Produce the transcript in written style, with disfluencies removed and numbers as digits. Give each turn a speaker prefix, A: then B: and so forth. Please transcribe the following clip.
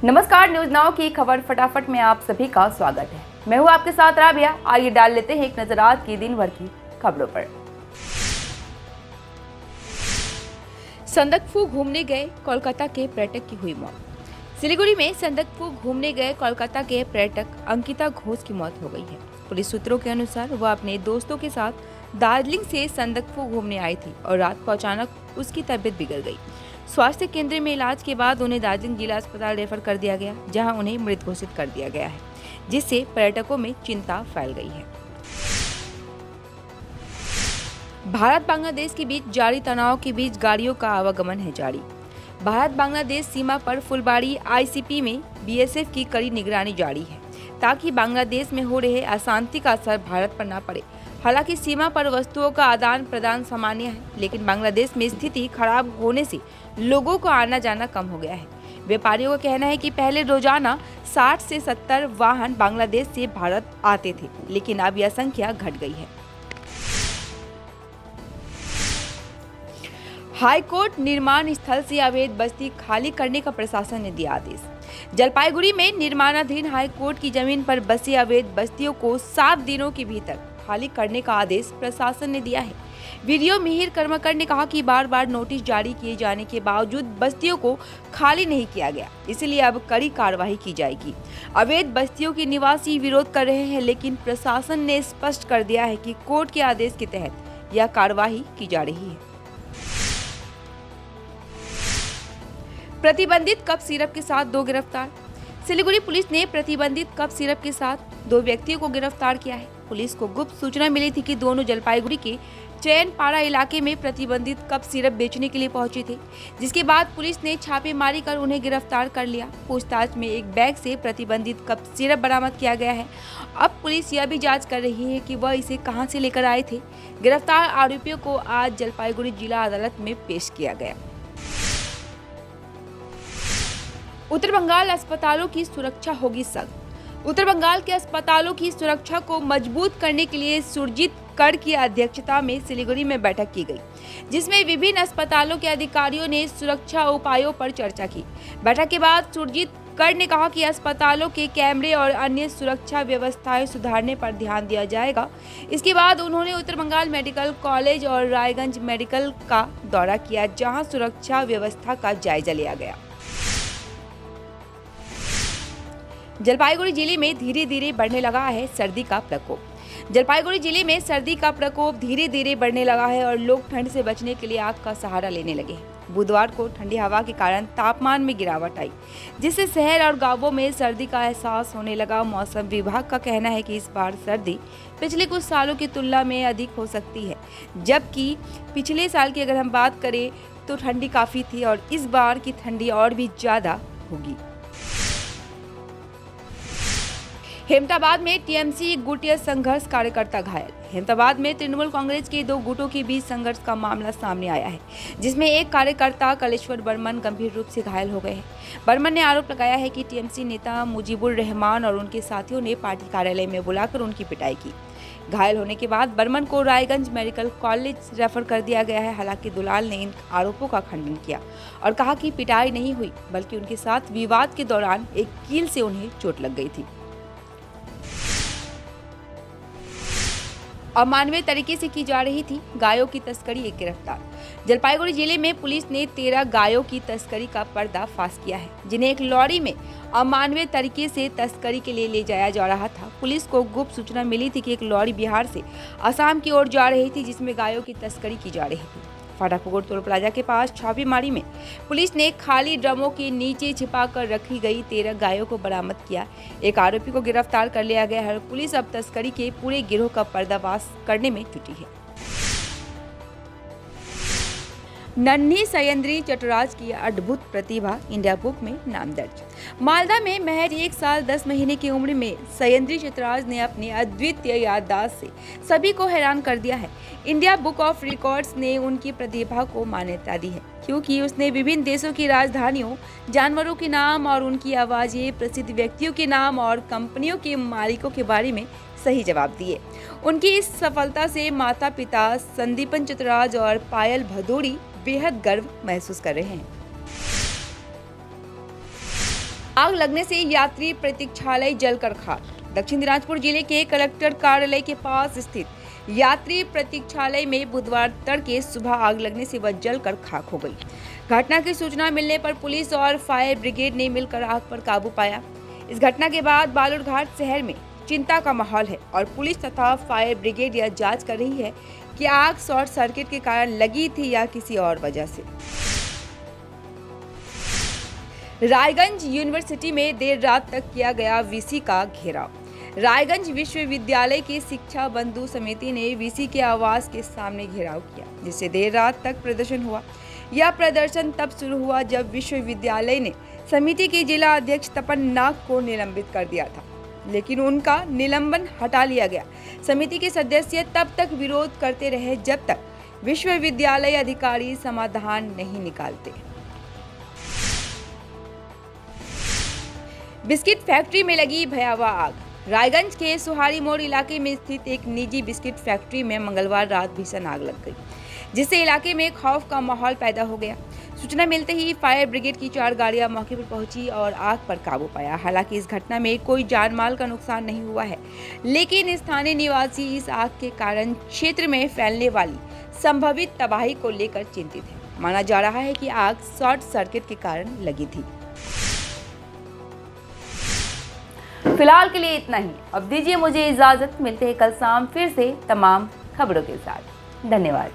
A: नमस्कार, news now की खबर फटाफट में आप सभी का स्वागत है। मैं हूं आपके साथ राबिया। आइए डाल लेते हैं एक नजर आज की दिन भर की खबरों पर। संदकफू घूमने गए कोलकाता के पर्यटक की हुई मौत। सिलीगुड़ी में संदकफू घूमने गए कोलकाता के पर्यटक अंकिता घोष की मौत हो गई है। पुलिस सूत्रों के अनुसार वह अपने दोस्तों के साथ दार्जिलिंग से संदकफू घूमने आई थी और रात को अचानक उसकी तबीयत बिगड़ गई। स्वास्थ्य केंद्र में इलाज के बाद उन्हें दार्जिलिंग जिला अस्पताल रेफर कर दिया गया, जहां उन्हें मृत घोषित कर दिया गया है, जिससे पर्यटकों में चिंता फैल गई है। भारत बांग्लादेश के बीच जारी तनाव के बीच गाड़ियों का आवागमन है जारी। भारत बांग्लादेश सीमा पर फुलबाड़ी आईसीपी में बीएसएफ की कड़ी निगरानी जारी है, ताकि बांग्लादेश में हो रहे अशांति का असर भारत पर न पड़े। हालांकि सीमा पर वस्तुओं का आदान प्रदान सामान्य है, लेकिन बांग्लादेश में स्थिति खराब होने से लोगों को आना जाना कम हो गया है। व्यापारियों का कहना है कि पहले रोजाना 60 से 70 वाहन बांग्लादेश से भारत आते थे, लेकिन अब यह संख्या घट गई है। हाईकोर्ट निर्माण स्थल से अवैध बस्ती खाली करने का प्रशासन ने दिया आदेश। जलपाईगुड़ी में निर्माणाधीन हाईकोर्ट की जमीन पर बसी अवैध बस्तियों को 7 दिनों के भीतर खाली करने का आदेश प्रशासन ने दिया है। वीडियो मिहिर कर्मकर ने कहा कि बार बार नोटिस जारी किए जाने के बावजूद बस्तियों को खाली नहीं किया गया, इसलिए अब कड़ी कार्रवाई की जाएगी। अवैध बस्तियों के निवासी विरोध कर रहे हैं, लेकिन प्रशासन ने स्पष्ट कर दिया है कि कोर्ट के आदेश के तहत यह कार्रवाई की जा रही है। प्रतिबंधित कफ सिरप के साथ 2 गिरफ्तार। सिलीगुड़ी पुलिस ने प्रतिबंधित कफ सिरप के साथ 2 व्यक्तियों को गिरफ्तार किया है। पुलिस को गुप्त सूचना मिली थी कि दोनों जलपाईगुड़ी के चैनपाड़ा इलाके में प्रतिबंधित कफ सिरप बेचने के लिए पहुंचे थे, जिसके बाद पुलिस ने छापेमारी कर उन्हें गिरफ्तार कर लिया। पूछताछ में एक बैग से प्रतिबंधित कफ सिरप बरामद किया गया है। अब पुलिस यह भी जांच कर रही है कि वह इसे कहां से लेकर आए थे। गिरफ्तार आरोपियों को आज जलपाईगुड़ी जिला अदालत में पेश किया गया। उत्तर बंगाल अस्पतालों की सुरक्षा होगी सख्त। उत्तर बंगाल के अस्पतालों की सुरक्षा को मजबूत करने के लिए सुरजीत कर की अध्यक्षता में सिलीगुड़ी में बैठक की गई, जिसमें विभिन्न अस्पतालों के अधिकारियों ने सुरक्षा उपायों पर चर्चा की। बैठक के बाद सुरजीत कर ने कहा कि अस्पतालों के कैमरे और अन्य सुरक्षा व्यवस्थाएं सुधारने पर ध्यान दिया जाएगा। इसके बाद उन्होंने उत्तर बंगाल मेडिकल कॉलेज और रायगंज मेडिकल का दौरा किया, जहां सुरक्षा व्यवस्था का जायजा लिया गया। जलपाईगुड़ी जिले में धीरे धीरे बढ़ने लगा है सर्दी का प्रकोप। जलपाईगुड़ी जिले में सर्दी का प्रकोप धीरे धीरे बढ़ने लगा है और लोग ठंड से बचने के लिए आग का सहारा लेने लगे हैं। बुधवार को ठंडी हवा के कारण तापमान में गिरावट आई, जिससे शहर और गांवों में सर्दी का एहसास होने लगा। मौसम विभाग का कहना है कि इस बार सर्दी पिछले कुछ सालों की तुलना में अधिक हो सकती है, जबकि पिछले साल की अगर हम बात करें तो ठंडी काफ़ी थी और इस बार की ठंडी और भी ज़्यादा होगी। हेमताबाद में टीएमसी गुटिया संघर्ष, कार्यकर्ता घायल। हेमताबाद में तृणमूल कांग्रेस के 2 गुटों के बीच संघर्ष का मामला सामने आया है, जिसमें एक कार्यकर्ता कलेश्वर बर्मन गंभीर रूप से घायल हो गए हैं। बर्मन ने आरोप लगाया है कि टीएमसी नेता मुजीबुर रहमान और उनके साथियों ने पार्टी कार्यालय में बुलाकर उनकी पिटाई की। घायल होने के बाद बर्मन को रायगंज मेडिकल कॉलेज रेफर कर दिया गया है। हालांकि दुलाल ने इन आरोपों का खंडन किया और कहा कि पिटाई नहीं हुई, बल्कि उनके साथ विवाद के दौरान एक कील से उन्हें चोट लग गई थी। अमानवीय तरीके से की जा रही थी गायों की तस्करी, एक गिरफ्तार। जलपाईगुड़ी जिले में पुलिस ने 13 गायों की तस्करी का पर्दाफाश किया है, जिन्हें एक लॉरी में अमानवीय तरीके से तस्करी के लिए ले जाया जा रहा था। पुलिस को गुप्त सूचना मिली थी कि एक लॉरी बिहार से असम की ओर जा रही थी, जिसमें गायों की तस्करी की जा रही थी। फाटापुकुर टोल प्लाजा के पास छापेमारी में पुलिस ने खाली ड्रमों के नीचे छिपाकर रखी गई 13 गायों को बरामद किया। एक आरोपी को गिरफ्तार कर लिया गया है। पुलिस अब तस्करी के पूरे गिरोह का पर्दाफाश करने में जुटी है। नन्ही सयंद्री चटराज की अद्भुत प्रतिभा, इंडिया बुक में नाम दर्ज। मालदा में महज 1 साल 10 महीने की उम्र में सयंद्री चटराज ने अपनी अद्वितीय याददाश्त से सभी को हैरान कर दिया है। इंडिया बुक ऑफ रिकॉर्ड्स ने उनकी प्रतिभा को मान्यता दी है, क्योंकि उसने विभिन्न देशों की राजधानियों, जानवरों के नाम और उनकी आवाजें, प्रसिद्ध व्यक्तियों के नाम और कंपनियों के मालिकों के बारे में सही जवाब दिए। उनकी इस सफलता से माता पिता संदीपन चतुराज और पायल भदौड़ी बेहद गर्व महसूस कर रहे हैं। आग लगने से यात्री प्रतीक्षालय जलकर खाक। दक्षिण दिनाजपुर जिले के कलेक्टर कार्यालय के पास स्थित यात्री प्रतीक्षालय में बुधवार तड़के सुबह आग लगने से वह जलकर खाक हो गई। घटना की सूचना मिलने पर पुलिस और फायर ब्रिगेड ने मिलकर आग पर काबू पाया। इस घटना के बाद बालूरघाट शहर में चिंता का माहौल है और पुलिस तथा फायर ब्रिगेड यह जांच कर रही है कि आग शॉर्ट सर्किट के कारण लगी थी या किसी और वजह से। रायगंज यूनिवर्सिटी में देर रात तक किया गया वीसी का घेराव। रायगंज विश्वविद्यालय की शिक्षा बंधु समिति ने वीसी के आवास के सामने घेराव किया, जिससे देर रात तक प्रदर्शन हुआ। यह प्रदर्शन तब शुरू हुआ जब विश्वविद्यालय ने समिति के जिला अध्यक्ष तपन नाग को निलंबित कर दिया था, लेकिन उनका निलंबन हटा लिया गया। समिति के सदस्य तब तक विरोध करते रहे जब तक विश्वविद्यालय अधिकारी समाधान नहीं निकालते। बिस्किट फैक्ट्री में लगी भयावह आग। रायगंज के सुहारी मोड़ इलाके में स्थित एक निजी बिस्किट फैक्ट्री में मंगलवार रात भीषण आग लग गई, जिससे इलाके में खौफ का माहौल पैदा हो गया। सूचना मिलते ही फायर ब्रिगेड की 4 गाड़ियां मौके पर पहुंची और आग पर काबू पाया। हालांकि इस घटना में कोई जान माल का नुकसान नहीं हुआ है, लेकिन स्थानीय निवासी इस आग के कारण क्षेत्र में फैलने वाली संभावित तबाही को लेकर चिंतित है। माना जा रहा है कि आग शॉर्ट सर्किट के कारण लगी थी। फिलहाल के लिए इतना ही। अब दीजिए मुझे इजाजत। मिलते हैं कल शाम फिर से तमाम खबरों के साथ। धन्यवाद।